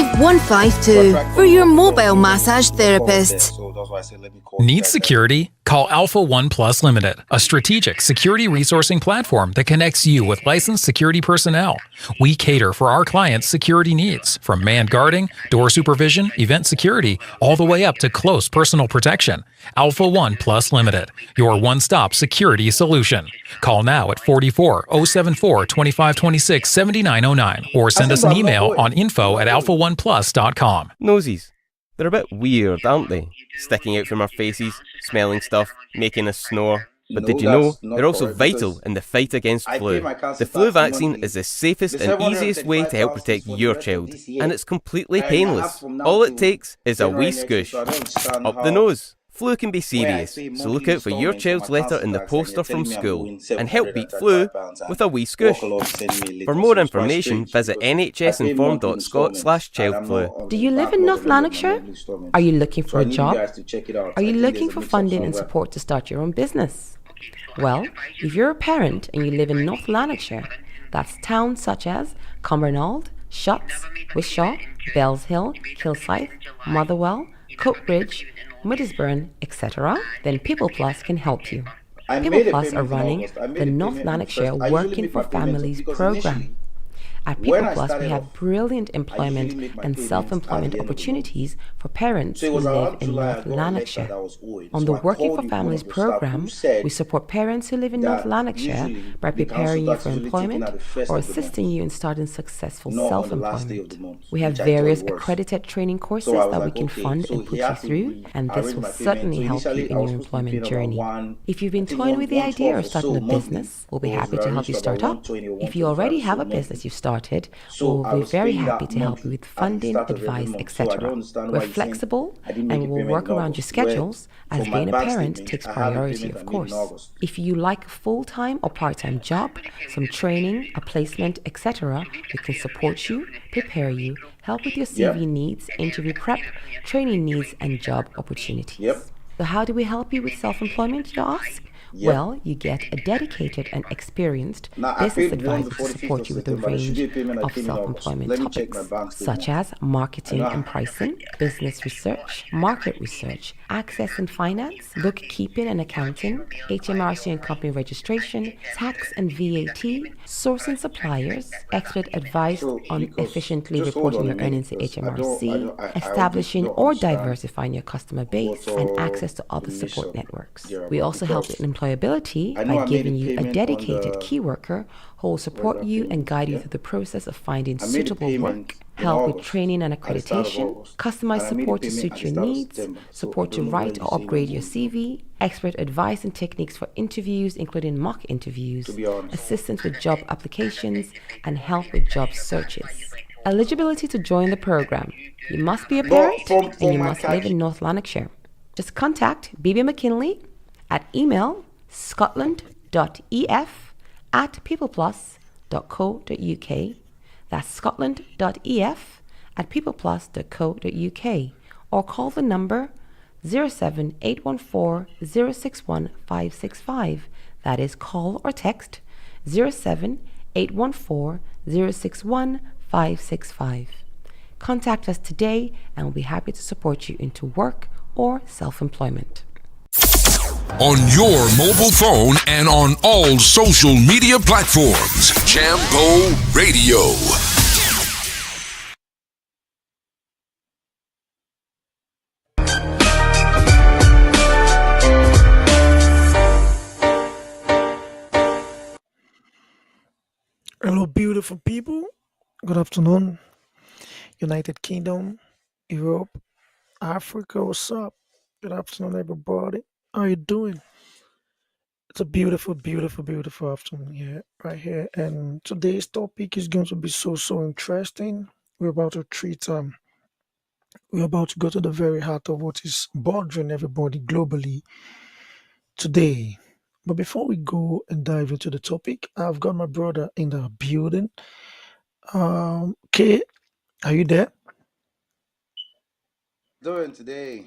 5152 for your mobile massage therapist. Need security? Call Alpha One Plus Limited, a strategic security resourcing platform that connects you with licensed security personnel. We cater for our clients' security needs, from manned guarding, door supervision, event security, all the way up to close personal protection. Alpha One Plus Limited, your one-stop security solution. Call now at 44-074-2526-7909 or send us an email on info@alphaoneplus.com. Nosies. They're a bit weird, aren't they? Sticking out from our faces, smelling stuff, making us snore. But did you know they're also vital in the fight against flu? The flu vaccine is the safest and easiest way to help protect your child, and it's completely painless. All it takes is a wee scoosh up the nose. Flu can be serious, so look out for your child's letter in the post or from school, and help beat flu with a wee scoosh. For more information, visit nhsinform.scot/childflu. Do you live in North Lanarkshire? Are you looking for a job? Are you looking for funding and support to start your own business? Well, if you're a parent and you live in North Lanarkshire, that's towns such as Cumbernauld, Shotts, Wishaw, Bellshill, Kilsyth, Motherwell, Coatbridge, Middlesbrough, etc., then People Plus can help you. People Plus are running the North Lanarkshire Working for Families program. At People Plus, we have brilliant employment and self-employment opportunities for parents who live in North Lanarkshire. On the Working for Families program, we support parents who live in North Lanarkshire by preparing you for employment or assisting you in starting successful self-employment. We have various accredited training courses that we can fund and put you through, and this will certainly help you in your employment journey. If you've been toying with the idea of starting a business, we'll be happy to help you start up. If you already have a business you've started, we'll be very happy to help you with funding, advice, etc. We're flexible and we'll work around your schedules, as being a parent takes priority, of course. If you like a full-time or part-time job, some training, a placement, etc., we can support you, prepare you, help with your CV needs, interview prep, training needs, and job opportunities. So how do we help you with self-employment, you ask? Well, you get a dedicated and experienced business advisor to support you with a range of self-employment topics, such as marketing and pricing, business research, market research, access and finance, bookkeeping and accounting, HMRC and company registration, tax and VAT, sourcing suppliers, expert advice on efficiently reporting your earnings to HMRC, establishing or diversifying your customer base, and access to other support networks. We also help with employability by giving you a dedicated key worker who will support you and guide you through the process of finding suitable work, help with training and accreditation, customized support to suit your needs, support to write or upgrade your CV, expert advice and techniques for interviews, including mock interviews, assistance with job applications, and help with job searches. Eligibility to join the program. You must be a parent and you must live in North Lanarkshire. Just contact BB McKinley at email scotland.ef@peopleplus.co.uk. That's scotland.ef@peopleplus.co.uk, or call the number 07814 061 565. That is call or text 07814 061 565. Contact us today and we'll be happy to support you into work or self-employment. On your mobile phone and on all social media platforms, Jambo Radio. Hello, beautiful people. Good afternoon. United Kingdom, Europe, Africa, what's up? Good afternoon, everybody. How you doing? It's a beautiful, beautiful, beautiful afternoon here, right here. And today's topic is going to be so interesting. We're about to we're about to go to the very heart of what is bothering everybody globally today. But before we go and dive into the topic, I've got my brother in the building. Kay, are you there? Doing today?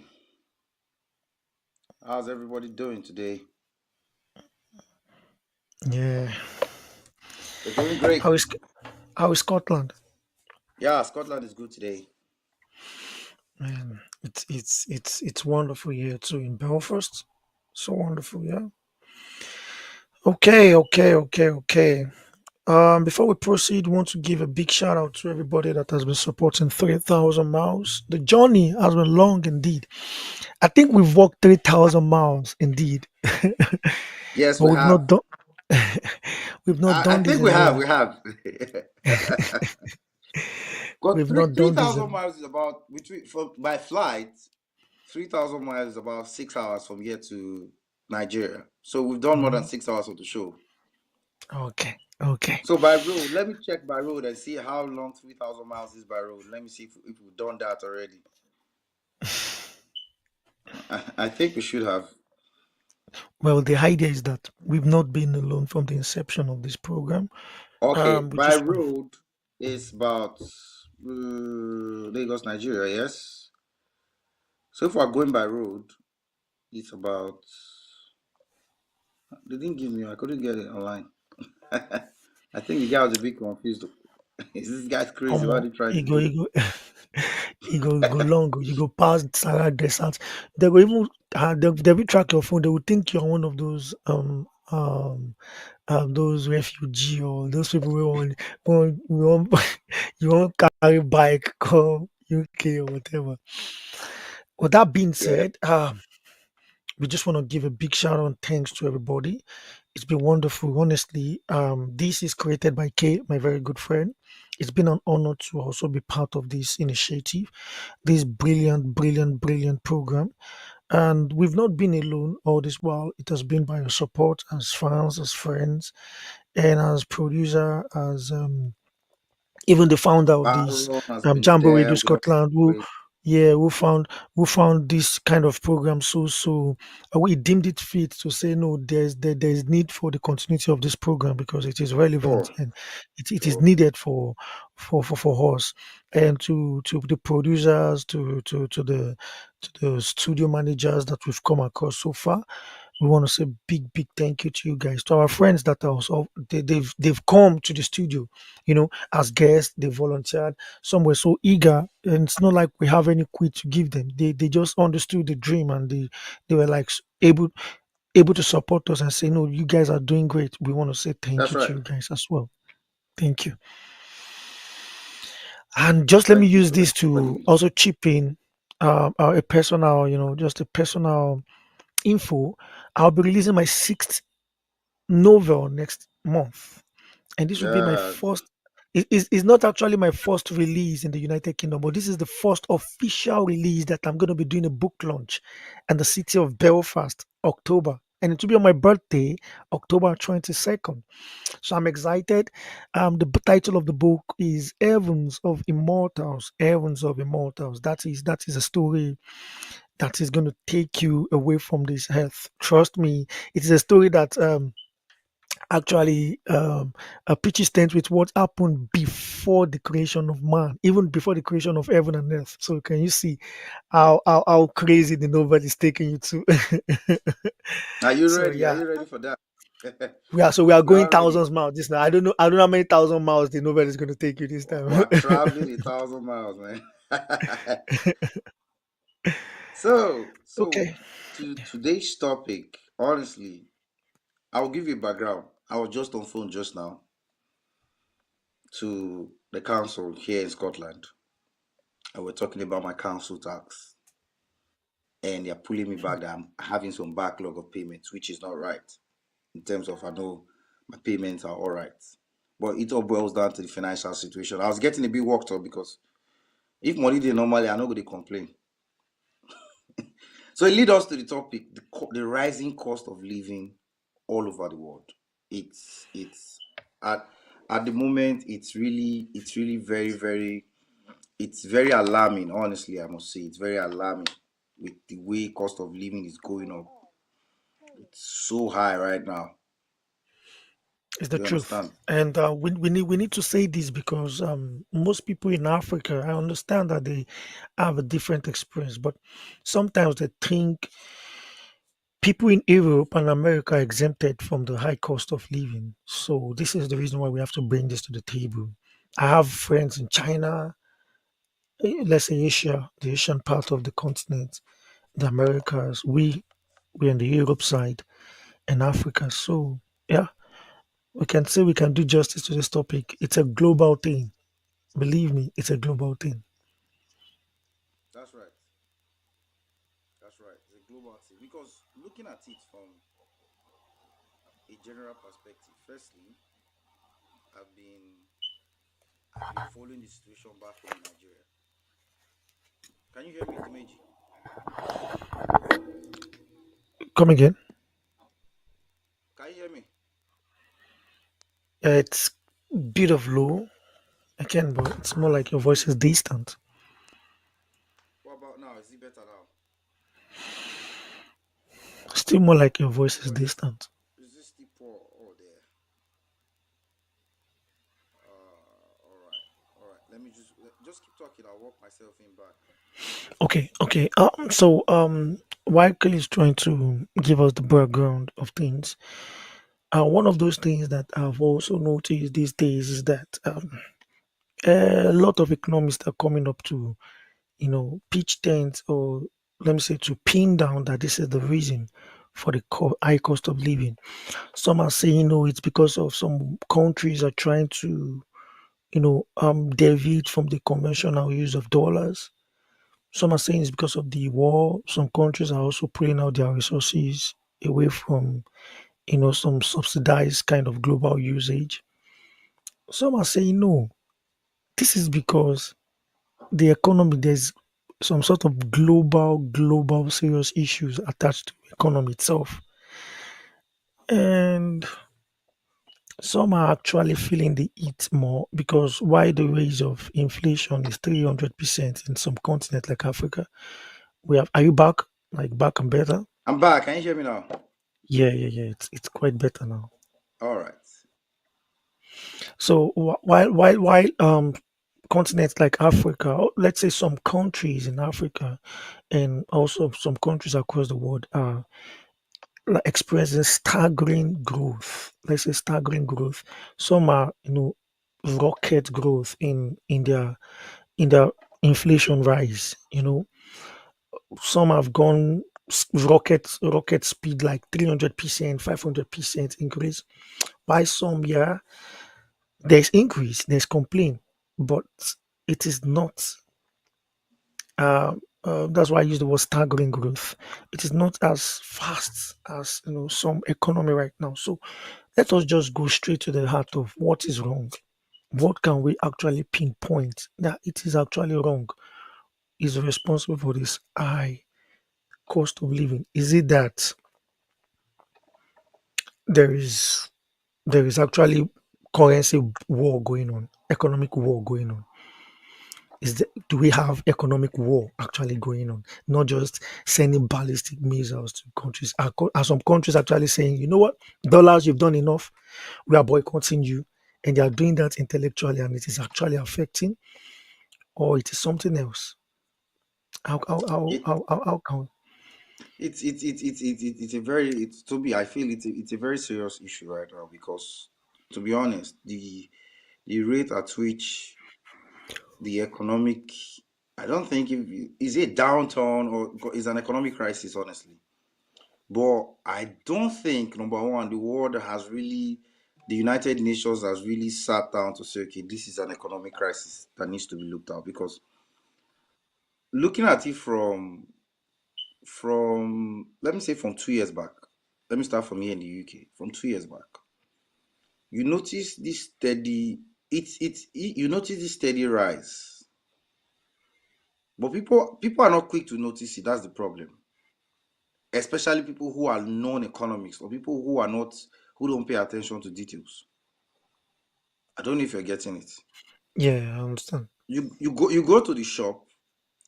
How's everybody doing today? Yeah. They're doing great. How is Scotland? Yeah, Scotland is good today. Man, it's wonderful here too in Belfast. So wonderful, yeah. Okay. Before we proceed, want to give a big shout out to everybody that has been supporting 3,000 miles. The journey has been long indeed. I think we've walked 3,000 miles indeed, Yes, but we we've have. not done we've not I done this think we have. alone. We have. Got We've three not three done this thousand alone. miles is about between for by flight. 3,000 miles is about 6 hours from here to Nigeria. So we've done more than Mhm. 6 hours of the show. Okay. So by road, let me check by road and see how long 3,000 miles is by road. Let me see if we've done that already. I think we should have. Well, the idea is that we've not been alone from the inception of this program. Okay, We by just want to. road is about Lagos, Nigeria. Yes. So if we're going by road, it's about. They didn't give me. I couldn't get it online. I think the guy was a bit confused. Is this guy's crazy? What are they trying to do? You go, you go long. You go past Sahara Desert. They will even they will track your phone. They will think you're one of those refugee or those people who want you want carry bike come UK or whatever. With that being Yeah. said, we just want to give a big shout out and thanks to everybody. It's been wonderful, honestly. This is created by Kay, my very good friend. It's been an honor to also be part of this initiative, this brilliant program. And we've not been alone all this while. It has been by your support as fans, as friends, and as producer, as even the founder of this Baron has been Jambo Radio there. We have Scotland, great. who found this kind of program we deemed it fit to say no, there's need for the continuity of this program because it is relevant Sure. and it is Sure. needed for us and to the producers to the studio managers that we've come across so far. We want to say big thank you to you guys, to our friends that are also they've come to the studio, as guests. They volunteered. Some were so eager, and it's not like we have any quid to give them. They just understood the dream, and they were like able to support us and say, no, you guys are doing great. We want to say thank That's you to right. you guys as well. Thank you. And just let me Thank you use for this to everybody. also chip in a personal, just a personal info. I'll be releasing my sixth novel next month, and this will be my Yeah. first. It's not actually my first release in the United Kingdom, but this is the first official release that I'm going to be doing a book launch in the city of Belfast, October, and it will be on my birthday, October 22nd. So I'm excited. The title of the book is Heavens of Immortals. Heavens of Immortals. That is a story that is going to take you away from this earth. Trust me, it is a story that actually pitches tent with what happened before the creation of man, even before the creation of heaven and earth. So can you see how crazy the novel is taking you to? Are you So ready? Are yeah, you ready for that? we are We going are ready. thousands miles this now. I don't know how many thousand miles the novel is going to take you this time. We're traveling 1,000 miles, man. So Okay. to today's topic, honestly, I'll give you background. I was just on phone just now to the council here in Scotland, and we're talking about my council tax, and they're pulling me back that I'm having some backlog of payments, which is not right in terms of I know my payments are all right, but it all boils down to the financial situation. I was getting a bit worked up because if money did normally, I'm not going to complain. So it leads us to the topic: the rising cost of living all over the world. It's at at the moment it's really very alarming. Honestly, I must say it's very alarming with the way cost of living is going up. It's so high right now. It's the Do you truth. understand? And we need to say this because most people in Africa, I understand that they have a different experience, but sometimes they think people in Europe and America are exempted from the high cost of living. So this is the reason why we have to bring this to the table. I have friends in China, let's say Asia, the Asian part of the continent, the Americas, we're on the Europe side, and Africa. So yeah, we can say we can do justice to this topic. It's a global thing. Believe me, it's a global thing. That's right. That's right. It's a global thing because looking at it from a general perspective, firstly, I've been I've been following the situation back home in Nigeria. Can you hear me, Dimeji? Come again. Can you hear me? It's bit of low. I can, but it's more like your voice is distant. What about now? Is it better now? Still more like your voice is Or distant. is this still poor? Oh, there. All right, all right. Let me just keep talking. I'll walk myself in back. Okay, okay. While Kelly is trying to give us the background of things, one of those things that I've also noticed these days is that a lot of economists are coming up to, pitch tents, or let me say, to pin down that this is the reason for the high cost of living. Some are saying, no, it's because of some countries are trying to, deviate from the conventional use of dollars. Some are saying it's because of the war. Some countries are also pulling out their resources away from, some subsidized kind of global usage. Some are saying no. This is because the economy, there's some sort of global serious issues attached to the economy itself. And some are actually feeling the heat more because why the rate of inflation is 300% in some continent like Africa. Are you back? Like back and better? I'm back. Can you hear me now? Yeah. It's quite better now. All right. So while continents like Africa, or let's say some countries in Africa, and also some countries across the world are like experiencing staggering growth. Let's say staggering growth. Some are, rocket growth in their inflation rise. Some have gone rocket speed like 300%, 500% increase. By some, yeah, there's increase, there's complaint, but it is not. That's why I use the word staggering growth. It is not as fast as some economy right now. So let us just go straight to the heart of what is wrong. What can we actually pinpoint that it is actually wrong? Is responsible for this high cost of living? Is it that there is there is actually currency war going on, economic war going on? Do we have economic war actually going on? Not just sending ballistic missiles to countries. Are some countries actually saying, you know what, dollars, you've done enough. We are boycotting you, and they are doing that intellectually, and it is actually affecting, or it is something else. It How can it's a very it's to be I feel it's a very serious issue right now because to be honest, the rate at which the economic I don't think if is it downturn or is an economic crisis honestly. But I don't think number one, the United Nations has really sat down to say, okay, this is an economic crisis that needs to be looked at because looking at it from let me say from 2 years back. Let me start from here in the UK. From 2 years back, you notice this steady. You notice this steady rise, but people are not quick to notice it. That's the problem. Especially people who are non-economics or people who don't pay attention to details. I don't know if you're getting it. Yeah, I understand. You go to the shop,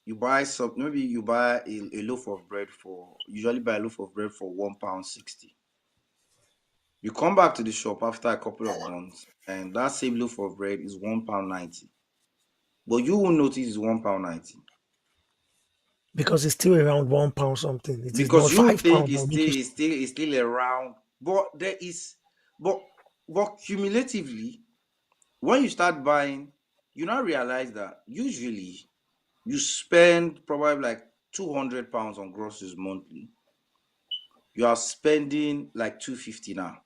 you buy some maybe you buy a loaf of bread for usually buy a loaf of bread for £1.60. You come back to the shop after a couple of months, and that same loaf of bread is £1.90. But you will notice it's £1.90 Because it's still around £1 something. It is because not you will £5. think I'll make you. it's still around. But there is, but cumulatively, when you start buying, you now realize that usually you spend probably like £200 on groceries monthly. You are spending like £250 now.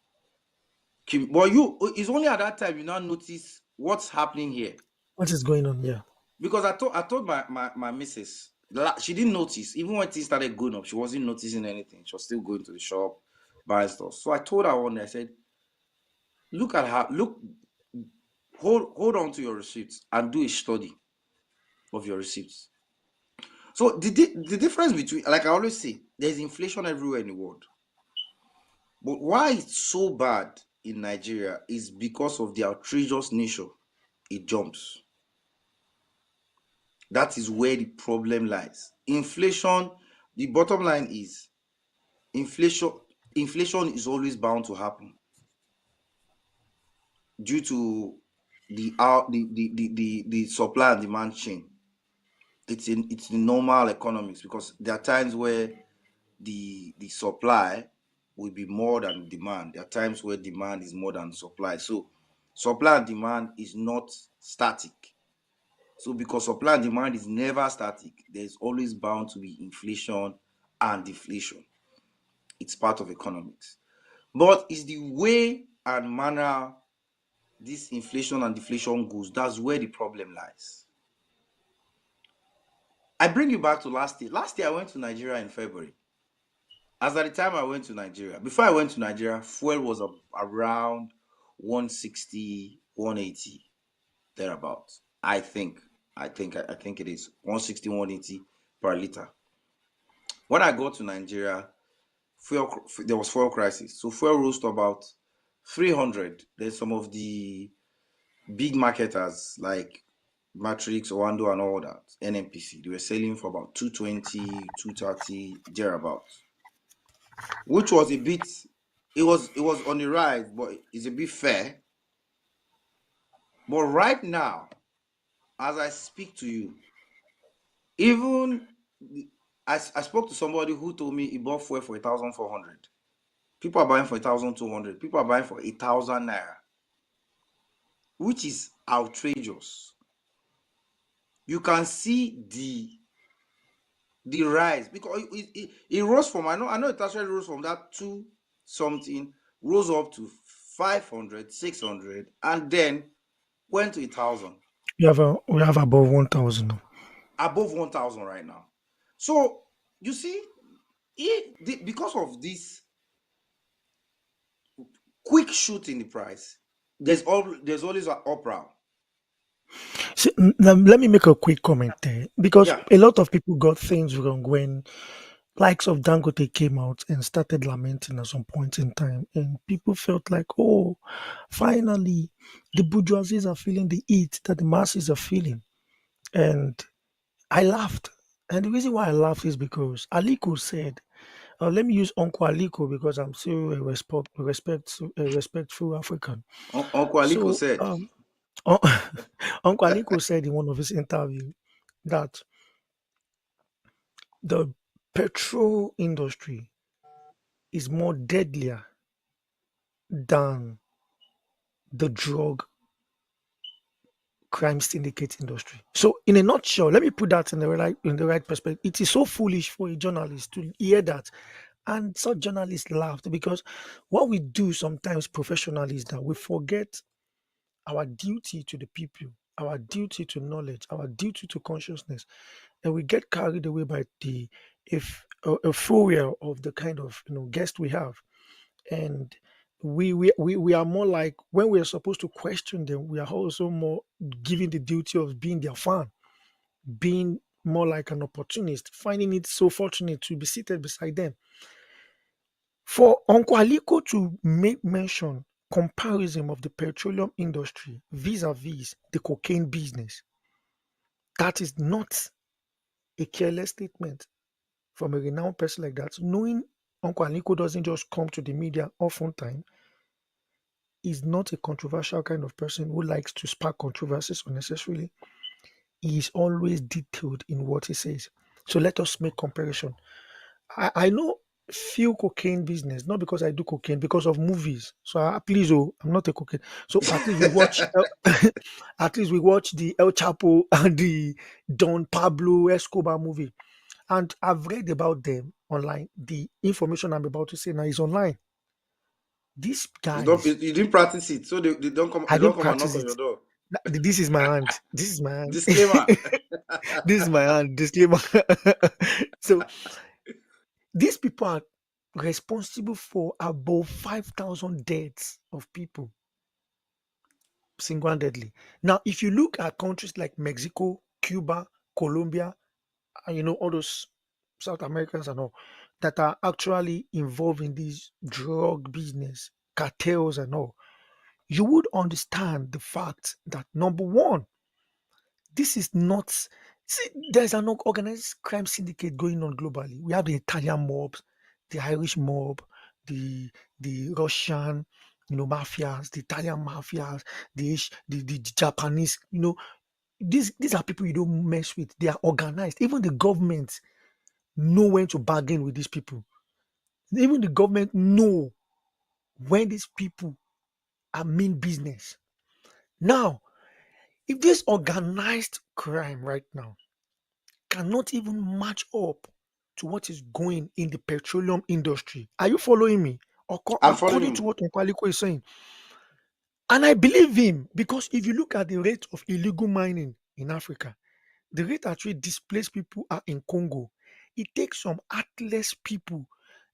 But it's only at that time you now notice what's happening here. What is going on here? Because I told my missus, she didn't notice. Even when things started going up, she wasn't noticing anything. She was still going to the shop, buying stuff. So I told her one day, I said, look at her, hold on to your receipts and do a study of your receipts. So the difference between, like I always say, there's inflation everywhere in the world. But why it's so bad in Nigeria is because of the outrageous nature it jumps. That is where the problem lies. Inflation, the bottom line is inflation is always bound to happen due to the supply and demand chain. It's in normal economics, because there are times where the supply will be more than demand. There are times where demand is more than supply. So supply and demand is not static. So because supply and demand is never static, there's always bound to be inflation and deflation. It's part of economics. But it's the way and manner this inflation and deflation goes, that's where the problem lies. I bring you back to last year. Last year I went to Nigeria in February. As at the time I went to Nigeria, before I went to Nigeria, fuel was around 160, 180, thereabouts. I think it is 160, 180 per liter. When I got to Nigeria, there was fuel crisis. So fuel rose to about 300. There's some of the big marketers like Matrix, Owando and all that, NMPC, they were selling for about 220, 230, thereabouts. Which was a bit, it was on the rise, but it's a bit fair. But right now, as I speak to you, even I spoke to somebody who told me he bought fuel for 1,400. People are buying for 1,200. People are buying for 1,000 naira, which is outrageous. You can see the rise, because it rose from, I know it actually rose from that 2 something, rose up to 500, 600, and then went to 1,000. We have above 1,000 now. Above 1,000 right now. So you see, because of this quick shoot in the price, there's always an uproar. See, let me make a quick comment there, because a lot of people got things wrong when likes of Dangote came out and started lamenting at some point in time, and people felt like, oh, finally the bourgeoisies are feeling the heat that the masses are feeling. And I laughed. And the reason why I laughed is because Aliko said, let me use Uncle Aliko because I'm still a respectful African. Uncle Aliko said, Uncle Aliko said in one of his interviews that the petrol industry is more deadlier than the drug crime syndicate industry. So in a nutshell, let me put that in the right perspective. It is so foolish for a journalist to hear that, and such journalists laughed, because what we do sometimes professionally is that we forget our duty to the people, our duty to knowledge, our duty to consciousness, and we get carried away by the euphoria of the kind of guest we have. And we are more like, when we are supposed to question them, we are also more giving the duty of being their fan, being more like an opportunist, finding it so fortunate to be seated beside them. For Uncle Aliko to make mention comparison of the petroleum industry vis-a-vis the cocaine business, that is not a careless statement from a renowned person like that. Knowing Uncle Aliko doesn't just come to the media oftentimes, is not a controversial kind of person who likes to spark controversies unnecessarily. He is always detailed in what he says. So let us make comparison. I know few cocaine business, not because I do cocaine, because of movies. So please, oh, I'm not a cocaine. So at least we watch, at least we watch the El Chapo and the Don Pablo Escobar movie, and I've read about them online. The information I'm about to say now is online. These guys, You didn't practice it, so they don't come. I They don't didn't come and practice knock on it. your door. This is my hand. This is my hand. Disclaimer. This is my hand. Disclaimer. So these people are responsible for above 5,000 deaths of people single-handedly. Now, if you look at countries like Mexico, Cuba, Colombia, and all those South Americans and all that are actually involved in this drug business, cartels and all, you would understand the fact that number one, this is not. See, there's an organized crime syndicate going on globally. We have the Italian mobs, the Irish mob, the Russian, mafias, the Italian mafias, the Japanese. These are people you don't mess with. They are organized. Even the government know when to bargain with these people. Even the government know when these people are mean business. Now, if this organized crime right now cannot even match up to what is going in the petroleum industry. Are you following me? I'm following According to him. what Nkwaliko is saying. And I believe him because if you look at the rate of illegal mining in Africa, the rate at which displaced people are in Congo, it takes some heartless people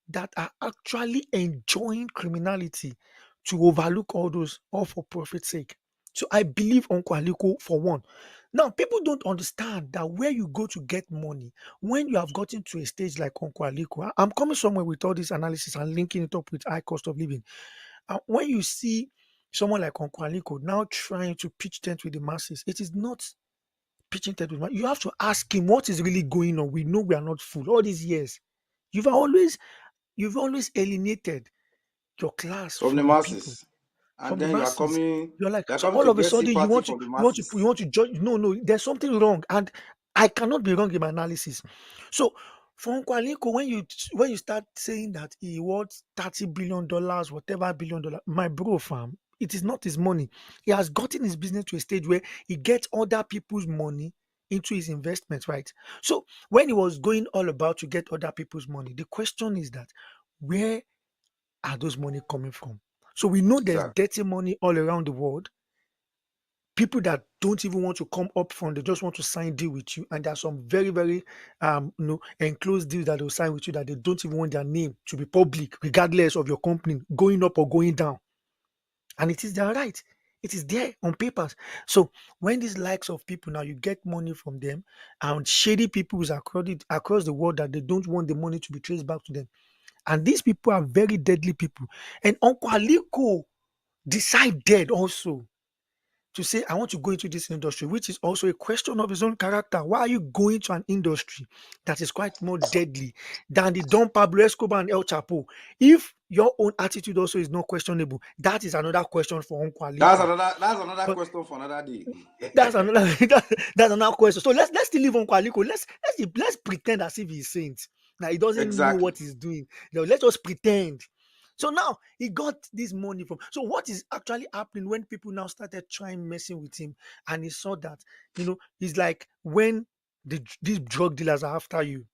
that are actually enjoying criminality to overlook all those, all for profit's sake. So I believe Uncle Aliko for one. Now, people don't understand that where you go to get money, when you have gotten to a stage like Uncle Aliko, I'm coming somewhere with all this analysis and linking it up with high cost of living. When you see someone like Uncle Aliko now trying to pitch tent with the masses, it is not pitching tent with you have to ask him what is really going on. We know we are not full all these years. You've always You've always alienated your class From the from the people, masses, from and the then masses. You're like, you're so coming all to of a get sudden you sympathy want to from the you masses. want to judge. No, no, there's something wrong, and I cannot be wrong in my analysis. So for Uncle Aliko, when you start saying that he wants $30 billion, whatever $1 billion, my bro fam, it is not his money. He has gotten his business to a stage where he gets other people's money into his investments, right? So when he was going all about to get other people's money, the question is that where are those money coming from? So we know there's Exactly. dirty money all around the world. People that don't even want to come up front, they just want to sign deal with you. And there are some very, very enclosed deals that they'll sign with you that they don't even want their name to be public, regardless of your company going up or going down. And it is their right. It is there on papers. So when these likes of people now you get money from them and shady people is across the world that they don't want the money to be traced back to them. And these people are very deadly people. And Uncle Aliko decided also to say, I want to go into this industry, which is also a question of his own character. Why are you going to an industry that is quite more deadly than the Don Pablo Escobar and El Chapo? If your own attitude also is not questionable, that is another question for Uncle Aliko. That's another But question for another day. that's another that's another question. So let's still leave Uncle Aliko. Let's pretend as if he's saint. Now he doesn't know Exactly. what he's doing. Let's just pretend. So now he got this money from. So what is actually happening when people now started trying messing with him, and he saw that it's like when these drug dealers are after you.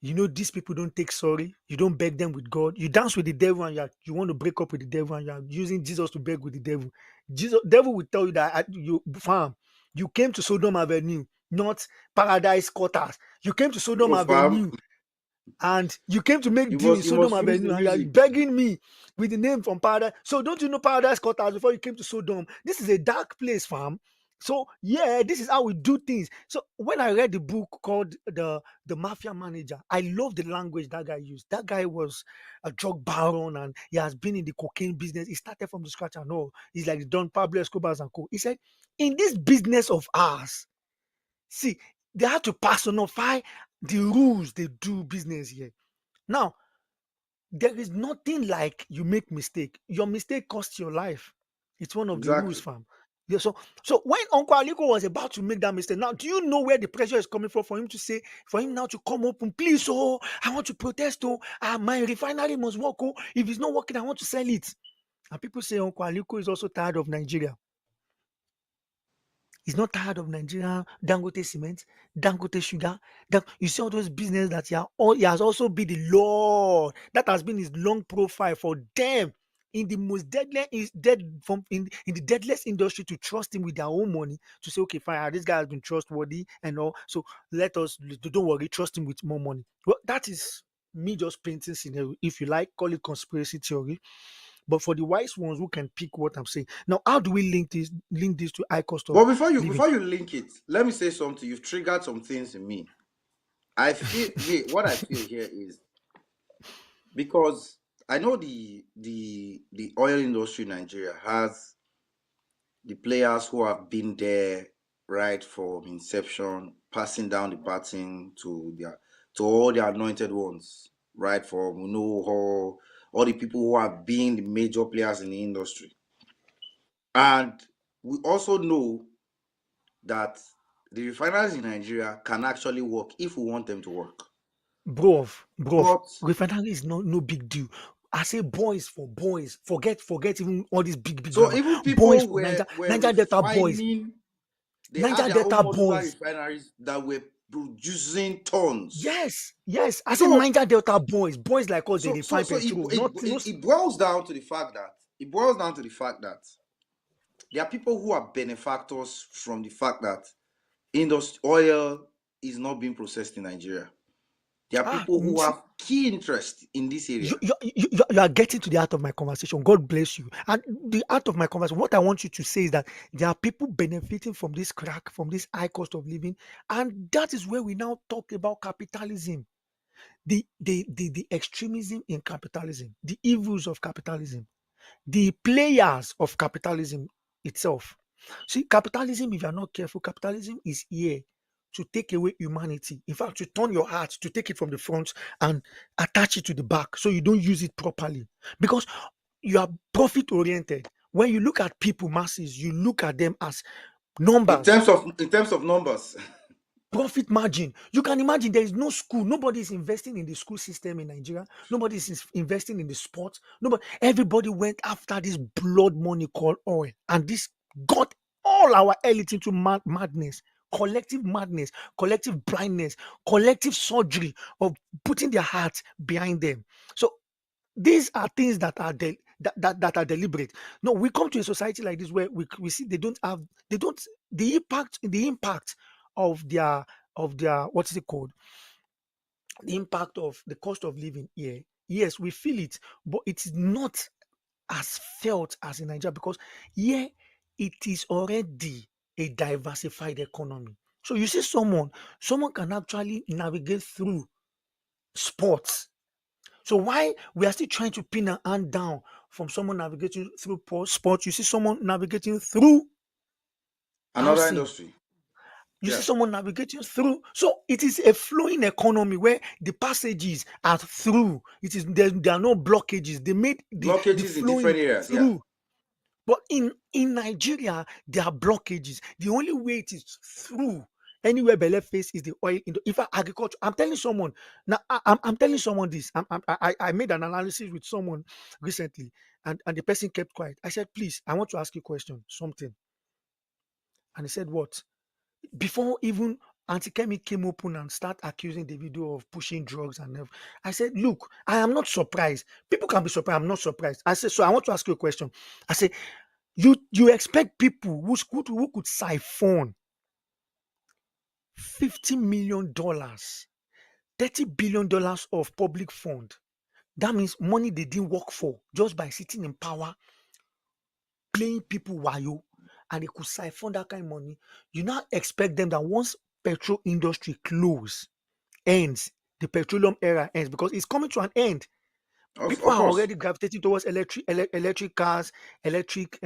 These people don't take sorry. You don't beg them with God. You dance with the devil and you want to break up with the devil and you are using Jesus to beg with the devil. Devil will tell you that you came to Sodom Avenue, not Paradise Quarters. You came to Sodom Oh, fam. Avenue and you came to make You deal in must Sodom finish the Avenue and you are music. begging me with the name from Paradise. So don't you know Paradise Quarters before you came to Sodom? This is a dark place, fam. So yeah, this is how we do things. So when I read the book called the Mafia Manager, I love the language that guy used. That guy was a drug baron and he has been in the cocaine business. He started from the scratch and all. He's like Don Pablo Escobar and co. He said, in this business of ours, see, they have to personify the rules they do business here. Now, there is nothing like you make mistake. Your mistake costs your life. It's one of the rules, Exactly. fam. Yeah, so when Uncle Aliko was about to make that mistake, now do you know where the pressure is coming from for him to say, for him now to come open, please, oh, I want to protest, oh, my refinery must work, oh, if it's not working, I want to sell it. And people say Uncle Aliko is also tired of Nigeria. He's not tired of Nigeria, Dangote cement, Dangote sugar. You see all those business that he has also been the Lord. That has been his long profile for them in the most deadly in the deadliest industry to trust him with their own money to say, okay, fine, this guy has been trustworthy and all. So don't worry, trust him with more money. Well, that is me just painting scenario. If you like, call it conspiracy theory. But for the wise ones who can pick what I'm saying. Now, how do we link this to high cost of But before living? you link it, let me say something. You've triggered some things in me. What I feel here is, because I know the oil industry in Nigeria has the players who have been there right from inception, passing down the baton to all the anointed ones, right from all the people who have been the major players in the industry. And we also know that the refineries in Nigeria can actually work if we want them to work. Bro, But refinery is no big deal. I say boys for boys. Forget even all these big so grammar. even people Boys for were Niger Delta boys. refining, they Niger had their own Delta modular boys. refineries that were producing tons. Yes. I say So- Niger Delta boys like us, they refine petrol. It boils down to the fact that there are people who are benefactors from the fact that oil is not being processed in Nigeria. There are people who have key interest in this area. You are getting to the heart of my conversation. God bless you. And the heart of my conversation, what I want you to say is that there are people benefiting from this crack, from this high cost of living. And that is where we now talk about capitalism. The extremism in capitalism, the evils of capitalism, the players of capitalism itself. See, capitalism, if you're not careful, capitalism is here to take away humanity. In fact, to turn your heart, to take it from the front and attach it to the back so you don't use it properly. Because you are profit oriented. When you look at people, masses, you look at them as numbers. In terms of numbers. Profit margin. You can imagine there is no school. Nobody is investing in the school system in Nigeria. Nobody is investing in the sports. Everybody went after this blood money called oil, and this got all our elite into madness, collective blindness, collective surgery of putting their hearts behind them. So these are things that are that are deliberate. No, we come to a society like this where we see the impact of their what is it called? The impact of the cost of living here. Yes, we feel it, but it is not as felt as in Nigeria because here it is already a diversified economy. So you see someone can actually navigate through sports. So why we are still trying to pin a hand down from someone navigating through sports, you see someone navigating through another housing. industry. You see someone navigating through. So it is a flowing economy where the passages are through. There are no blockages. They made blockages in different areas. Through. Yeah. But in Nigeria, there are blockages. The only way it is through. Anywhere Bele face is the oil. If agriculture, I'm telling someone now. I'm telling someone this. I made an analysis with someone recently, and the person kept quiet. I said, please, I want to ask you a question, something. And he said, what? Before even Auntie Kemi came open and start accusing Davido of pushing drugs and everything, I said, look, I am not surprised. People can be surprised. I'm not surprised. I said, so I want to ask you a question. I said, you expect people who could siphon $50 million, $30 billion of public fund. That means money they didn't work for just by sitting in power, playing people wayo, and they could siphon that kind of money. You now expect them that once petrol industry ends, the petroleum era ends because it's coming to an end. People are already gravitating towards electric cars, electric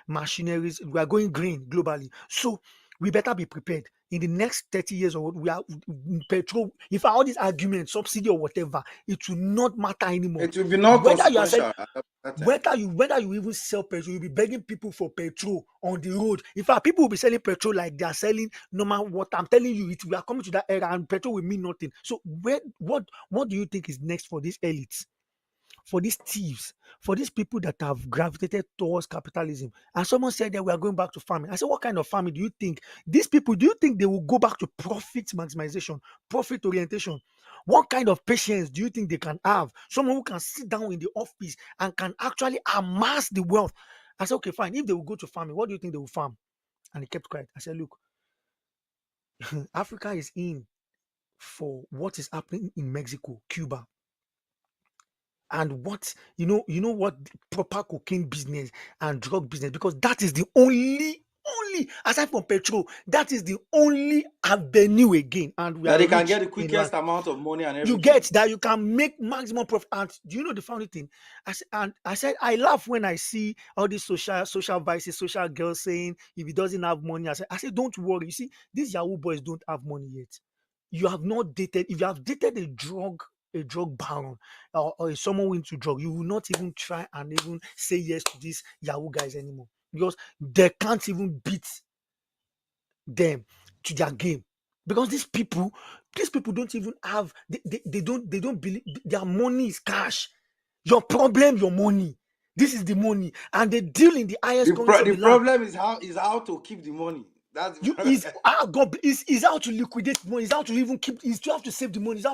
machineries. We are going green globally. So we better be prepared. in the next 30 years or what, we are petrol. If all these arguments, subsidy or whatever, it will not matter anymore. It will be not Whether you are consequential saying, at that time. whether you even sell petrol, you'll be begging people for petrol on the road. In fact, people will be selling petrol like they are selling normal water. I'm telling you, we are coming to that era, and petrol will mean nothing. So what do you think is next for these elites? For these thieves, for these people that have gravitated towards capitalism? And someone said that we are going back to farming. I said, what kind of farming do you think these people, do you think they will go back to profit maximization, profit orientation? What kind of patience do you think they can have? Someone who can sit down in the office and can actually amass the wealth. I said, okay, fine. If they will go to farming, what do you think they will farm? And he kept quiet. I said, look, Africa is in for what is happening in Mexico, Cuba, and what what proper cocaine business and drug business, because that is the only aside from petrol, that is the only avenue again, and we That are they can rich get the in quickest land. amount of money and You everything. get that you can make maximum profit. And do you know the funny thing? I said I laugh when I see all these social vices, social girls saying if he doesn't have money. I said don't worry. You see, these Yahoo boys don't have money yet. You have not dated. If you have dated a drug baron, or someone who into drug, you will not even try and even say yes to these Yahoo guys anymore, because they can't even beat them to their game. Because these people don't even have, they don't believe their money is cash. Your problem, your money. This is the money, and they deal in the highest currency of The the land. problem is how to keep the money. That's the You problem. God is how to liquidate money, is how to even keep, is to have to save the money, is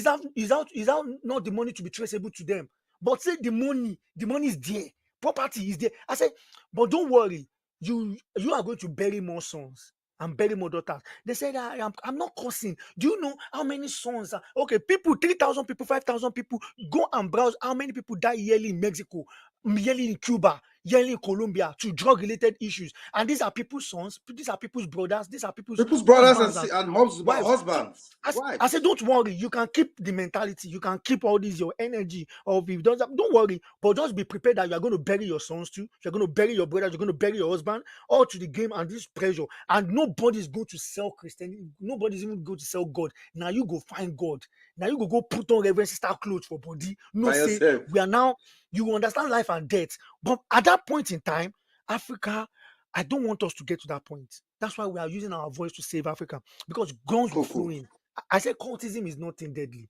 how not the money to be traceable to them. But say the money is there, property is there. I say, but don't worry, you are going to bury more sons and bury more daughters. They said I'm not cursing. Do you know how many sons are okay? People, 3,000 people, 5,000 people. Go and browse how many people die yearly in Mexico, yearly in Cuba, yearly in Colombia to drug-related issues. And these are people's sons, these are people's brothers, these are people's People's brothers husbands and wives. So husbands, I wives. said, don't worry, you can keep the mentality, you can keep all this, your energy, or if it doesn't, don't worry, but just be prepared that you are going to bury your sons too, you're going to bury your brothers, you're going to bury your husband, all to the game and this pressure. And nobody's going to sell Christianity, nobody's even going to sell God. Now you go find God. Now you go put on Reverend Sister clothes for body. No, By say yourself. we are now, you understand life and death. But at that point in time, Africa, I don't want us to get to that point. That's why we are using our voice to save Africa, because guns will flow in. I said cultism is nothing deadly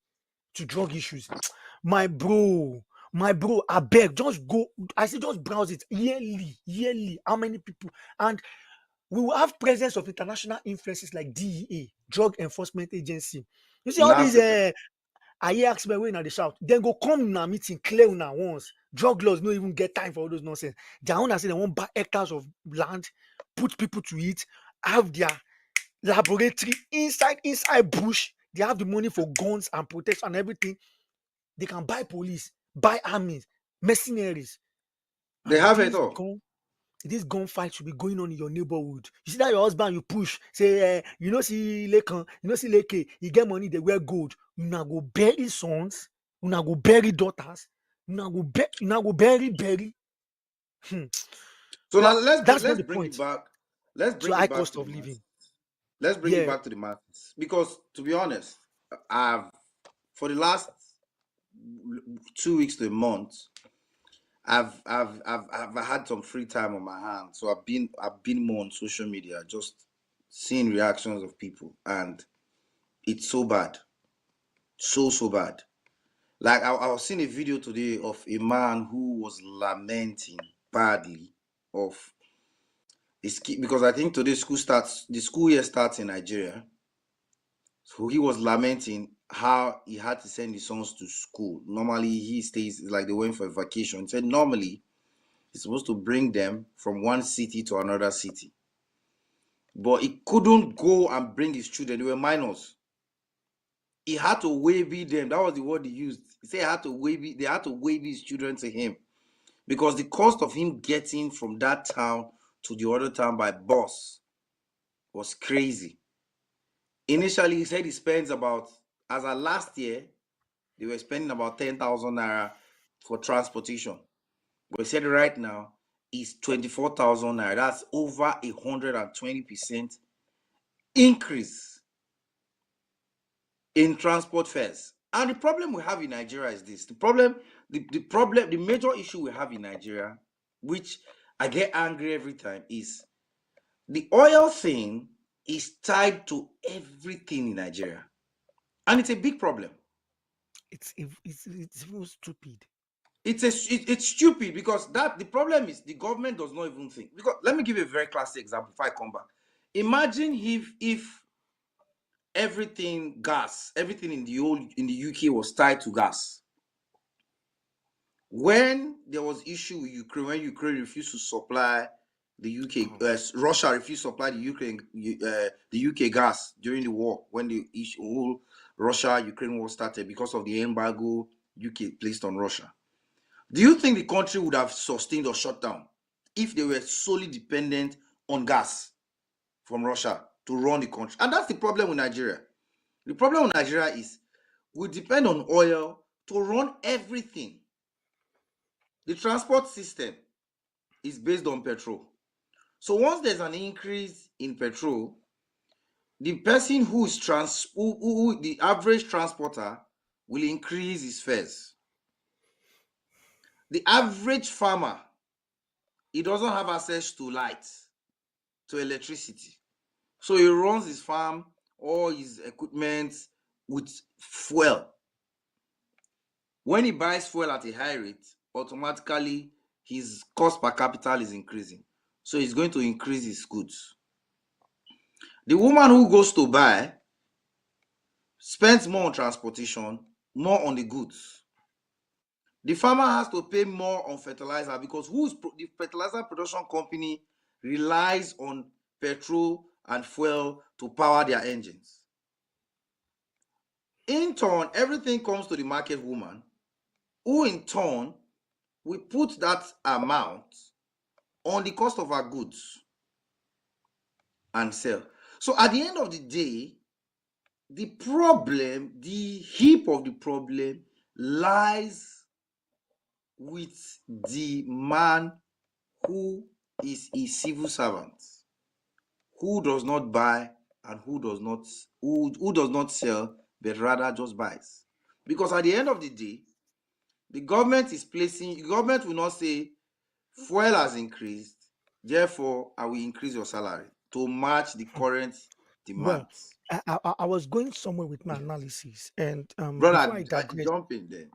to drug issues. My bro, I beg, just go. I say just browse it yearly. How many people? And we will have presence of international influences like DEA, Drug Enforcement Agency. You see In all these Africa. I hear ask me when they shout, then go come in a meeting, clear una once. Drug laws don't even get time for all those nonsense. Their own say they want buy hectares of land, put people to it, have their laboratory inside bush. They have the money for guns and protection and everything. They can buy police, buy armies, mercenaries. They And have it all. this gunfight should be going on in your neighborhood. You see that your husband, you push, say, see Lekan, see Leke, you get money, they wear gold. You now go bury sons, you now go bury daughters, you now go bury. So now Well, that's not let's the bring point. it back. Let's To bring high it back cost to the of masses. living. Let's bring it Yeah. back to the masses. Because to be honest, for the last 2 weeks to a month, I've had some free time on my hands. So I've been more on social media, just seeing reactions of people, and it's so bad. So bad. Like I was seeing a video today of a man who was lamenting badly of his kid, because I think today the school year starts in Nigeria. So he was lamenting how he had to send his sons to school. Normally he stays, like they went for a vacation. He said normally he's supposed to bring them from one city to another city. But he couldn't go and bring his children. They were minors. He had to wave them. That was the word he used. He said they had to wave his children to him. Because the cost of him getting from that town to the other town by bus was crazy. Initially, he said he spends about, as of last year, they were spending about 10,000 naira for transportation. But he said right now, it's 24,000 naira. That's over 120% increase in transport fares. And the problem we have in Nigeria is this. The major issue we have in Nigeria, which I get angry every time, is the oil thing is tied to everything in Nigeria. And it's a big problem. It's even stupid. It's stupid because the problem is the government does not even think. Because let me give you a very classic example before I come back. Imagine if everything in the UK was tied to gas. When there was issue with Ukraine, when Ukraine refused to supply the UK, Russia refused to supply the UK gas during the war, when the whole Russia-Ukraine war started because of the embargo UK placed on Russia. Do you think the country would have sustained or shut down if they were solely dependent on gas from Russia to run the country? And that's the problem with Nigeria. The problem with Nigeria is we depend on oil to run everything. The transport system is based on petrol. So once there's an increase in petrol, the person the average transporter will increase his fares. The average farmer, he doesn't have access to light, to electricity. So he runs his farm or his equipment with fuel. When he buys fuel at a high rate, automatically his cost per capital is increasing. So he's going to increase his goods. The woman who goes to buy spends more on transportation, more on the goods. The farmer has to pay more on fertilizer because the fertilizer production company relies on petrol and fuel to power their engines. In turn, everything comes to the market woman, who in turn will put that amount on the cost of our goods and sell. So at the end of the day, the heap of the problem lies with the man who is a civil servant, who does not buy and who does not sell, but rather just buys. Because at the end of the day, the government will not say fuel has increased, therefore I will increase your salary to match the current demands. Well, I was going somewhere with my analysis, and Brother, before I digress, jump in there.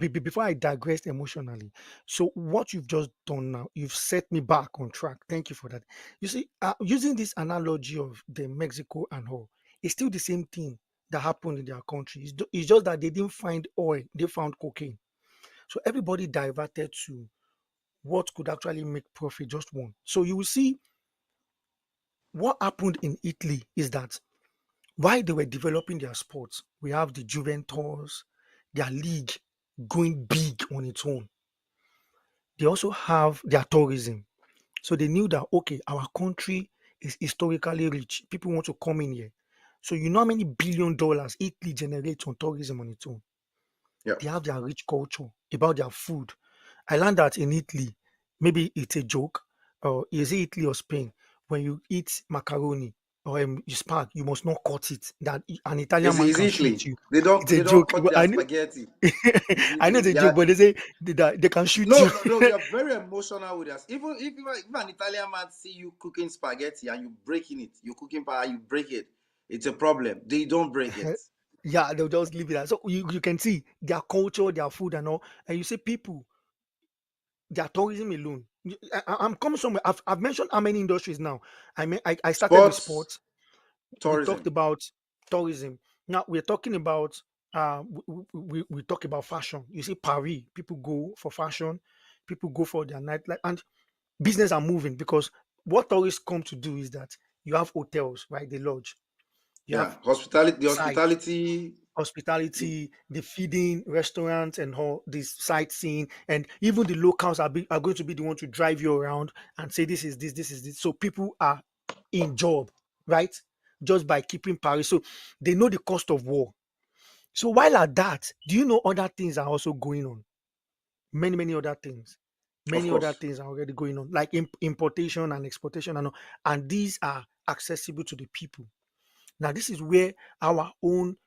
before I digressed emotionally, so what you've just done now, you've set me back on track. Thank you for that. You see, using this analogy of the Mexico and all, it's still the same thing that happened in their country. It's just that they didn't find oil; they found cocaine. So everybody diverted to what could actually make profit, just one. So you will see what happened in Italy is that while they were developing their sports, we have the Juventus, their league going big on its own. They also have their tourism. So they knew that, okay, our country is historically rich. People want to come in here. So you know how many $1 billion Italy generates on tourism on its own. Yeah. They have their rich culture about their food. I learned that in Italy, maybe it's a joke, or is it Italy or Spain? When you eat macaroni or you spark, you must not cut it. That an Italian man can shoot you. They don't It's a joke. cut But their I know, spaghetti. I know it's a joke, but they say that they can shoot No, you. we are very emotional with us. Even if an Italian man see you cooking spaghetti and you breaking it, you cooking pie, you break it, it's a problem. They don't break it. Yeah, they'll just leave it out. So you can see their culture, their food, and all. And you say people, their tourism alone. I'm coming somewhere. I've mentioned how many industries now. I started with sports. We tourism. talked about tourism. Now we're talking about we talk about fashion. You see, Paris, people go for fashion, people go for their nightlife, and business are moving because what tourists come to do is that you have hotels, right? They lodge. You Yeah, have hospitality, hospitality, the feeding, restaurants, and all this sightseeing, and even the locals are going to be the one to drive you around and say this is this, this is this. So people are in job, right? Just by keeping Paris. So they know the cost of war. So while at that, do you know other things are also going on? Many other things. of Many other course. things are already going on, like importation and exportation and all. And these are accessible to the people. Now, this is where our own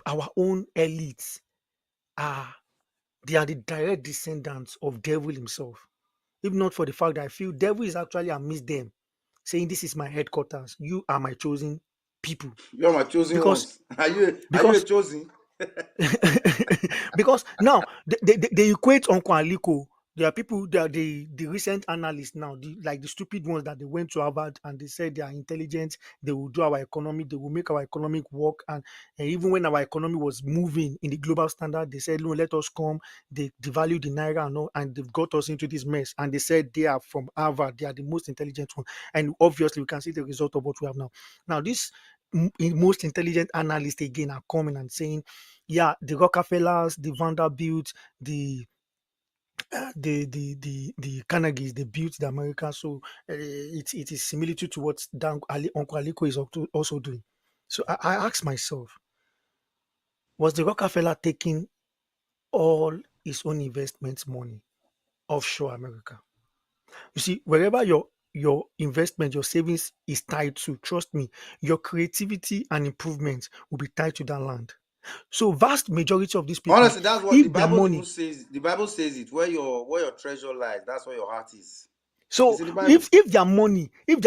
our own elites are. They are the direct descendants of devil himself. If not for the fact that I feel devil is actually amidst them, saying, "This is my headquarters. You are my chosen people." You're my chosen Because ones. Are you a because chosen? because now they equate Uncle Aliko. There are people, they are the recent analysts now, like the stupid ones that they went to Harvard and they said they are intelligent, they will do our economy, they will make our economic work. And even when our economy was moving in the global standard, they said, no, let us come. They devalued the naira and all, and they've got us into this mess. And they said they are from Harvard, they are the most intelligent one. And obviously, we can see the result of what we have now. Now, this most intelligent analysts again are coming and saying, yeah, the Rockefellers, the Vanderbilt, the Carnegies, they built the America. So it is similitude to what Uncle Aliko is also doing. So I asked myself, was the Rockefeller taking all his own investment money offshore America? You see, wherever your investment, your savings is tied to, trust me, your creativity and improvement will be tied to that land. So vast majority of these people, Honestly, that's what the if their Bible even money, says. The Bible says it. Where your treasure lies, that's where your heart is. It's so in the Bible. if their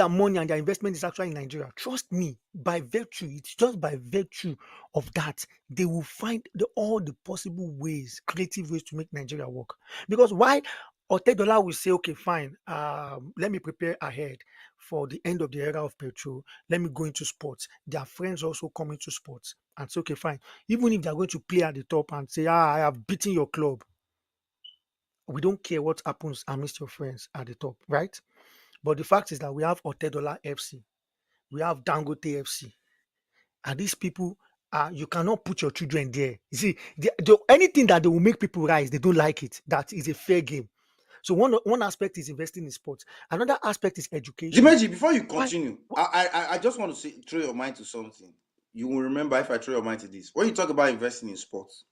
money and their investment is actually in Nigeria, trust me, by virtue, it's just by virtue of that, they will find all the possible ways, creative ways to make Nigeria work. Because why Otedola will say, okay, fine, let me prepare ahead for the end of the era of petrol. Let me go into sports. Their friends also come into sports and say, okay, fine. Even if they're going to play at the top and say, I have beaten your club, we don't care what happens amidst your friends at the top, right? But the fact is that we have Otedola FC, we have Dangote FC, and these people you cannot put your children there. You see, anything that they will make people rise, they don't like it. That is a fair game. So one aspect is investing in sports. Another aspect is education. Dimeji, before you Why? continue, I just want to say, throw your mind to something. You will remember if I throw your mind to this. When you talk about investing in sports,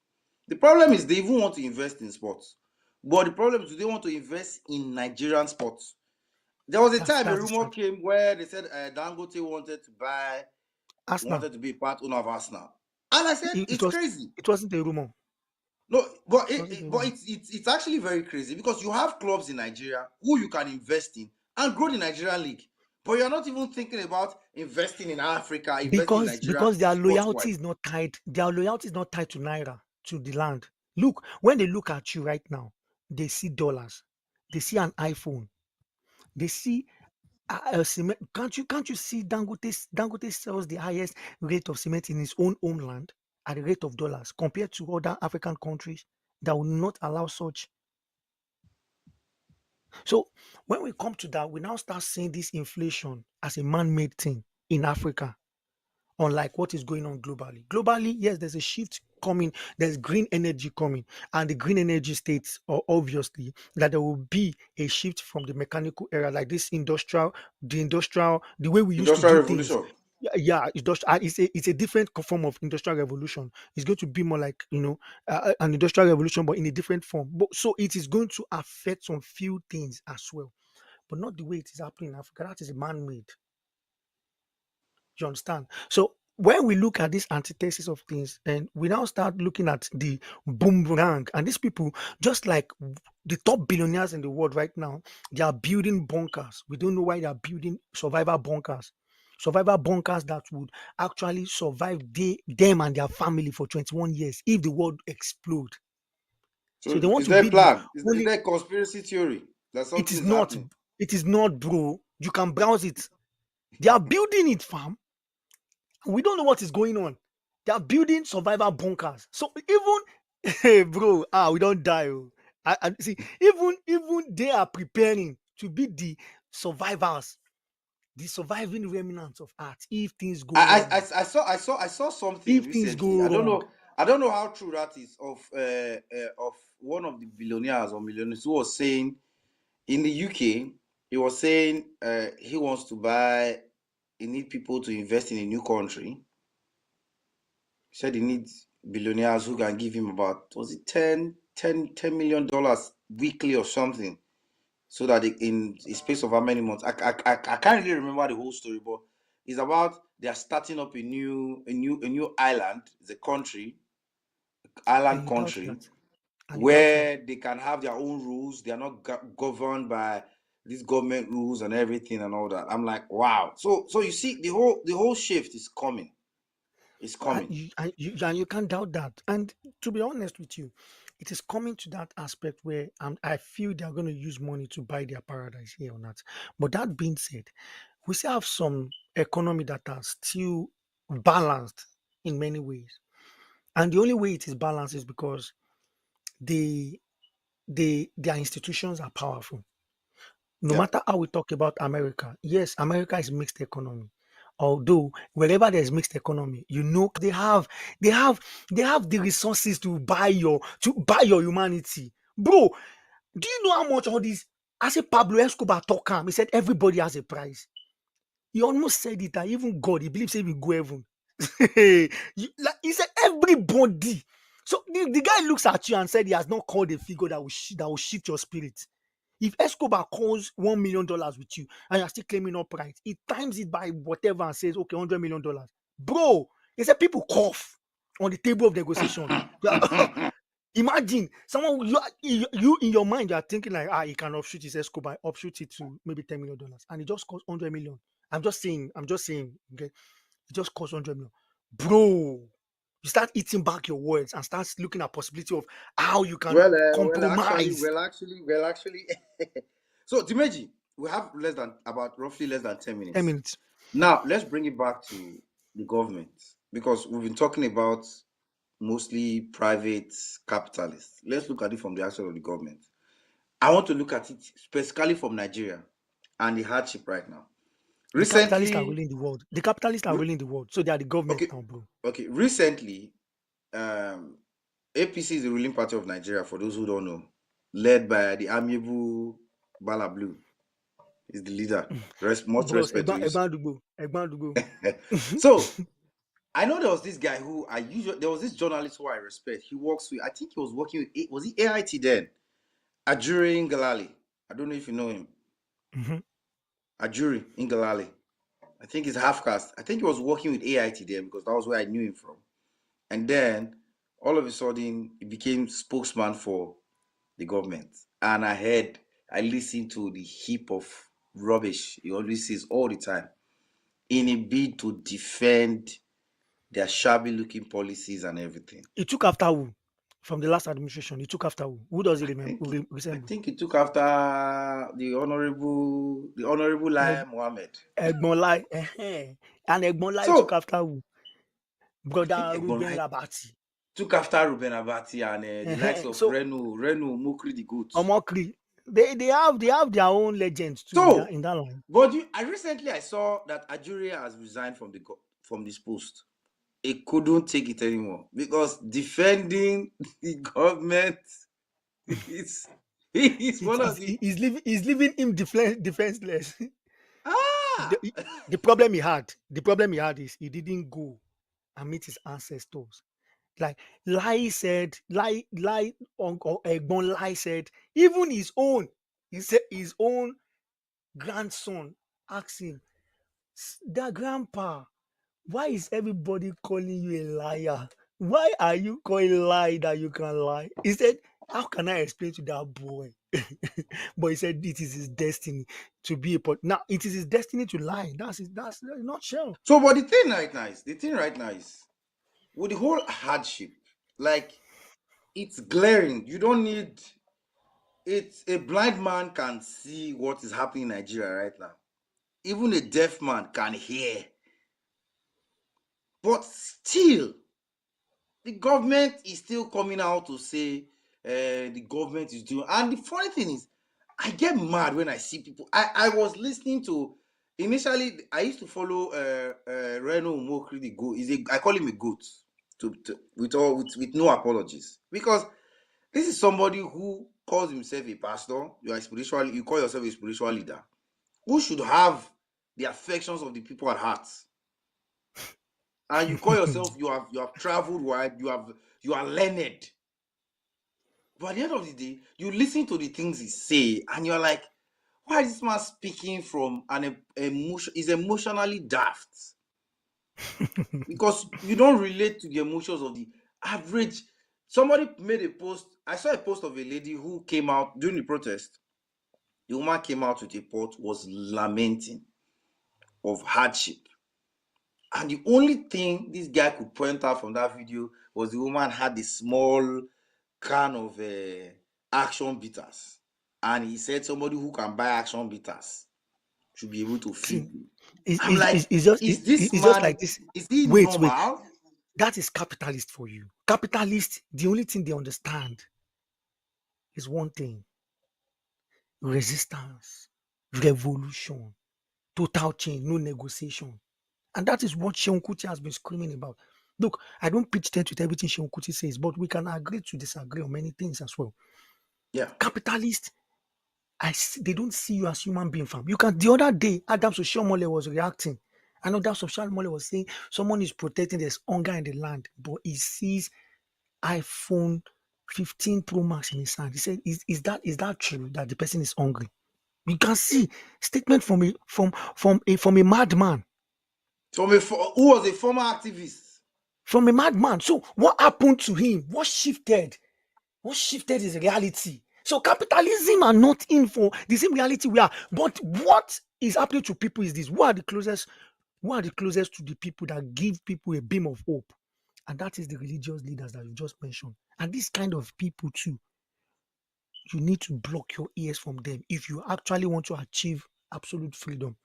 the problem is they even want to invest in sports. But the problem is they want to invest in Nigerian sports. There was a time a That's the rumor strategy. came where they said Dangote Arsenal. wanted to be a part owner of Arsenal. And I said, It it's was. crazy. It wasn't a rumor. No, but It wasn't a but rumor. it's actually very crazy because you have clubs in Nigeria who you can invest in and grow the Nigerian league. But you're not even thinking about investing in Africa, investing in Nigeria Because their sports loyalty wise. is not tied. Their loyalty is not tied to naira, to the land. Look, when they look at you right now, they see dollars, they see an iPhone, they see cement. Can't you see Dangote sells the highest rate of cement in his own homeland at the rate of dollars compared to other African countries that will not allow such. So when we come to that, we now start seeing this inflation as a man-made thing in Africa, unlike what is going on globally. Globally, yes, there's a shift coming, there's green energy coming, and the green energy states obviously that there will be a shift from the mechanical era, like this the way we used to Industrial do things. revolution. Yeah, it's a different form of industrial revolution. It's going to be more like an industrial revolution, but in a different form. But so it is going to affect some few things as well, but not the way it is happening in Africa. That is man-made. You understand? So when we look at this antithesis of things, and we now start looking at the boomerang, and these people, just like the top billionaires in the world right now, they are building bunkers. We don't know why they are building survival bunkers. Survival bunkers that would actually survive them and their family for 21 years if the world explode. So So they want is to there a be the plan? Is only. there a conspiracy theory that It something is is not. happening? It is not, bro. You can browse it. They are building it, fam. We don't know what is going on. They are building survival bunkers. So even hey bro, we don't die. Oh. I see, even they are preparing to be the survivors, the surviving remnants of Earth if things go I, I wrong. I I saw something If things recently. go wrong, I don't know how true that is of one of the billionaires or millionaires who was saying in the UK, he was saying he wants to buy, he need people to invest in a new country. He said he needs billionaires who can give him about, was it $10 million weekly or something, so that in a space of how many months? I can't really remember the whole story, but it's about they are starting up a new island. It's a island country, where they can have their own rules. They are not governed by these government rules and everything and all that. I'm like, wow. So you see, the whole shift is coming. It's coming. And you can't doubt that. And to be honest with you, it is coming to that aspect where I feel they are going to use money to buy their paradise here or not. But that being said, we still have some economy that are still balanced in many ways. And the only way it is balanced is because their institutions are powerful. No matter how we talk about America, yes, America is mixed economy. Although wherever there's mixed economy, they have the resources to buy your humanity. Bro, do you know how much all these, I said Pablo Escobar talk he said everybody has a price. He almost said it that even God, he believes he will go heaven. He said everybody. So the guy looks at you and said he has not called a figure that will shift your spirit. If Escobar calls $1 million with you and you're still claiming upright, he times it by whatever and says, okay, $100 million. Bro, he said people cough on the table of negotiation. Imagine someone, you in your mind, you are thinking like, he can offshoot his Escobar, offshoot it to maybe $10 million. And it just costs 100 million. I'm just saying, okay, it just costs 100 million. Bro, you start eating back your words and start looking at possibility of how you can compromise. Well, actually. So, Dimeji, we have roughly less than 10 minutes. 10 minutes. Now, let's bring it back to the government, because we've been talking about mostly private capitalists. Let's look at it from the aspect of the government. I want to look at it specifically from Nigeria and the hardship right now. Recently, the capitalists are ruling the world. The capitalists are ruling the world, so they are the government now, bro. Okay, recently, APC is the ruling party of Nigeria, for those who don't know, led by the amiable Bala Blue. He's the leader. Much respect to you. So, I know there was this guy there was this journalist who I respect. He works with, I think he was working with, was he AIT then? Ajuri Ngalale. I don't know if you know him. Mm-hmm. Ajuri Ngalale. I think he's half caste. I think he was working with AIT then, because that was where I knew him from. And then all of a sudden he became spokesman for the government. And I listened to the heap of rubbish he always says all the time in a bid to defend their shabby looking policies and everything. He took after who? From the last administration, he took after who? Who does he remember? I think he took after the honorable Lai Mohammed. Egbon Lai. And Egbon Lai took after who? Brother Ruben Abati. Took after Ruben Abati and the likes of Renu Mokri the goat. Mokri. They have their own legends too in that line. But I saw that Ajuri has resigned from this post. He couldn't take it anymore, because defending the government he's leaving him defenseless. The problem he had is he didn't go and meet his ancestors. Like Lai said, Egbon Lai said, even his own grandson asked him, "Their grandpa, why is everybody calling you a liar? Why are you calling lie that you can lie?" He said, "How can I explain to that boy?" But he said it is his destiny to be now it is his destiny to lie. That's not sure. So, but the thing right now is with the whole hardship, like, it's glaring. You don't need it. A blind man can see what is happening in Nigeria right now. Even a deaf man can hear. But still, the government is still coming out to say the government is doing. And the funny thing is, I get mad when I see people. I was listening to, initially, I used to follow Reno Mokri the goat. I call him a goat, with no apologies. Because this is somebody who calls himself a pastor. You call yourself a spiritual leader, who should have the affections of the people at heart. And you call yourself, you have traveled wide, you are learned. But at the end of the day, you listen to the things he say, and you're like, why is this man speaking from an emotion? He's emotionally daft. Because you don't relate to the emotions of the average. Somebody made a post. I saw a post of a lady who came out during the protest. The woman came out with a pot, was lamenting of hardship. And the only thing this guy could point out from that video was the woman had a small can of action bitters. And he said somebody who can buy action bitters should be able to feed me. I'm like, is this it's just man, like this. is he Wait. normal? That is capitalist for you. Capitalist, the only thing they understand is one thing: resistance, revolution, total change, no negotiation. And that is what Seun Kuti has been screaming about. Look, I don't pitch tent with everything Seun Kuti says, but we can agree to disagree on many things as well. Yeah. Capitalist, they don't see you as human being, fam. You can. The other day, Adam Soshomole was reacting. Another Soshomole was saying someone is protecting there's hunger in the land, but he sees iPhone 15 Pro Max in his hand. He said, "Is that true that the person is hungry?" You can see statement from a madman. Who was a former activist. From a madman. So what happened to him? What shifted? What shifted his reality? So capitalism are not in for the same reality we are. But what is happening to people is this: who are the closest to the people that give people a beam of hope? And that is the religious leaders that you just mentioned. And this kind of people too, you need to block your ears from them if you actually want to achieve absolute freedom.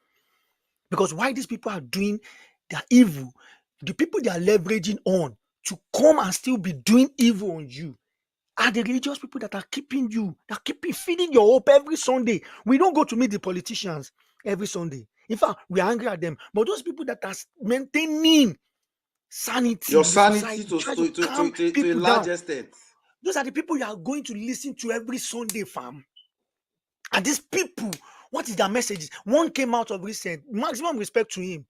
Because why these people are doing their evil, the people they are leveraging on to come and still be doing evil on you are the religious people that are keeping you, that keep feeding your hope every Sunday. We don't go to meet the politicians every Sunday. In fact, we are angry at them. But those people that are maintaining sanity, Your in the sanity society, try to calm to a people large down. extent. Those are the people you are going to listen to every Sunday, fam. And these people, what is their messages? One came out of recent, maximum respect to him.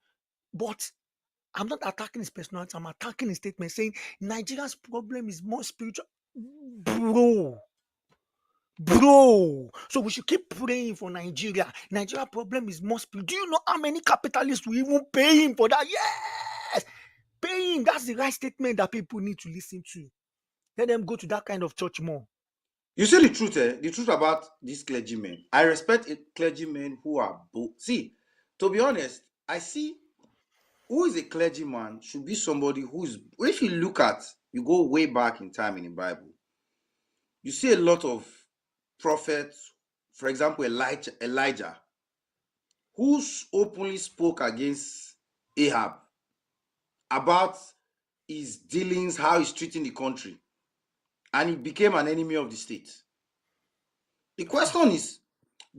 But I'm not attacking his personality, I'm attacking his statement saying Nigeria's problem is more spiritual. Bro. So we should keep praying for Nigeria. Nigeria problem is more spiritual. Do you know how many capitalists will even pay him for that? Yes! Pay him. That's the right statement that people need to listen to. Let them go to that kind of church more. You say the truth, the truth about these clergymen. I respect clergymen who are both. See, to be honest, I see who is a clergyman should be somebody who's, if you look at, you go way back in time in the Bible, you see a lot of prophets, for example, Elijah, who openly spoke against Ahab about his dealings, how he's treating the country, and he became an enemy of the state. The question is,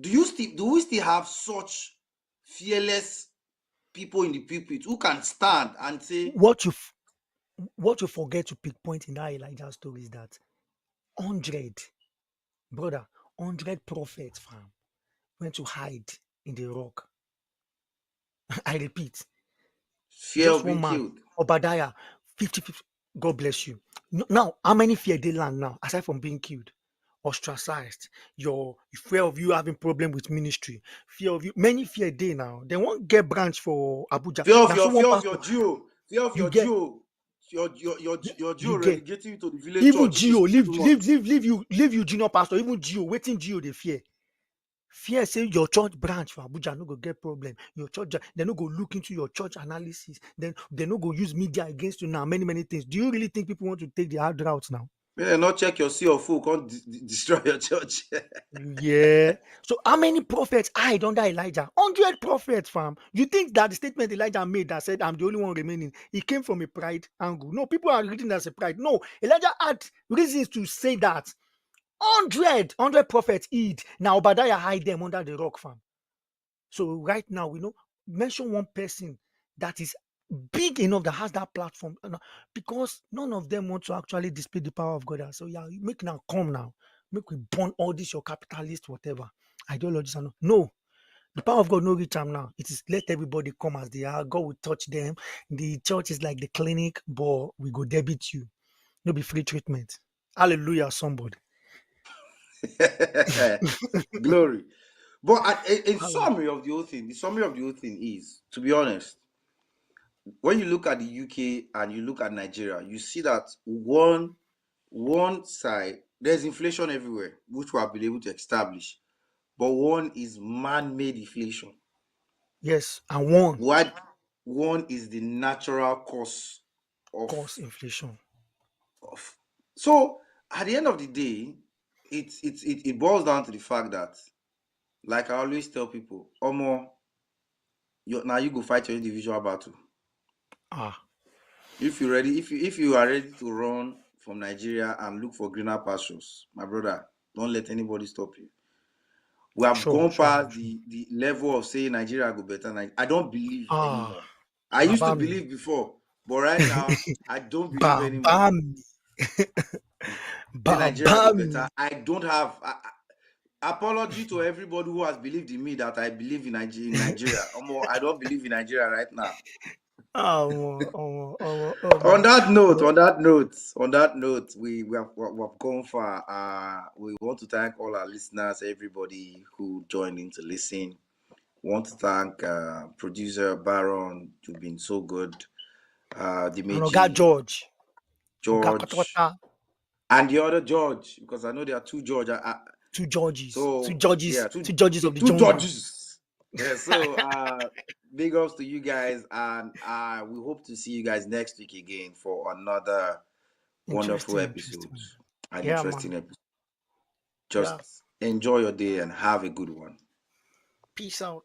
do we still have such fearless people in the pulpit who can stand and say what you forget to pick point in that Elijah story is that 100 prophets, fam, went to hide in the rock. I repeat, fear just of one being man, killed? Obadiah, 50. God bless you. Now, how many fear they land now, aside from being killed, ostracized, your fear of you having problem with ministry, fear of you, many fear they now. They won't get branch for Abuja. Fear of Now, your so one fear of pastor, your Geo, fear of you your get, Geo, your Geo you get. relegating you to the village Even church is Geo, too much. leave you junior pastor. Even Geo, waiting Geo they fear. Fear say your church branch for Abuja no go get problem. Your church, they no go look into your church analysis. Then they no go use media against you now. Many things. Do you really think people want to take the hard route now? May they not check your CFO, can't destroy your church. Yeah. So how many prophets hide under Elijah? 100 prophets, fam. You think that the statement Elijah made that said, I'm the only one remaining, it came from a pride angle? No, people are reading that as a pride. No, Elijah had reasons to say that. 100 prophets hid. Now Obadiah hide them under the rock, fam. So right now, we know, mention one person that is big enough that has that platform, because none of them want to actually display the power of God. So yeah, make now come now, make we burn all this your capitalist whatever ideologies and no. The power of God no reach them now. It is let everybody come as they are. God will touch them. The church is like the clinic, but we go debit you. No be free treatment. Hallelujah, somebody. Glory. But in summary of the whole thing, the summary of the whole thing is, to be honest, when you look at the UK and you look at Nigeria, you see that one side there's inflation everywhere, which we have been able to establish, but one is man-made inflation. Yes, and One is the natural cause cost inflation. of. So at the end of the day, it boils down to the fact that, like I always tell people, Omo, now you go fight your individual battle. If you are ready to run from Nigeria and look for greener pastures, my brother, don't let anybody stop you. We have gone past the level of saying Nigeria go better. I don't believe anymore. I used to believe before, but right now I don't believe anymore. Nigeria go better. I don't have apology to everybody who has believed in me that I believe in Nigeria. I don't believe in Nigeria right now. On that note, we have gone far. We want to thank all our listeners, everybody who joined in to listen. We want to thank producer Baron. You've been so good. Dimeji, George, and the other George, because I know there are two George. Two Georges. So two Georges. Yeah, two Georges of the two jungle. Georges. Yeah. So big ups to you guys, and we hope to see you guys next week again for another wonderful episode and interesting episode. Just enjoy your day and have a good one. Peace out.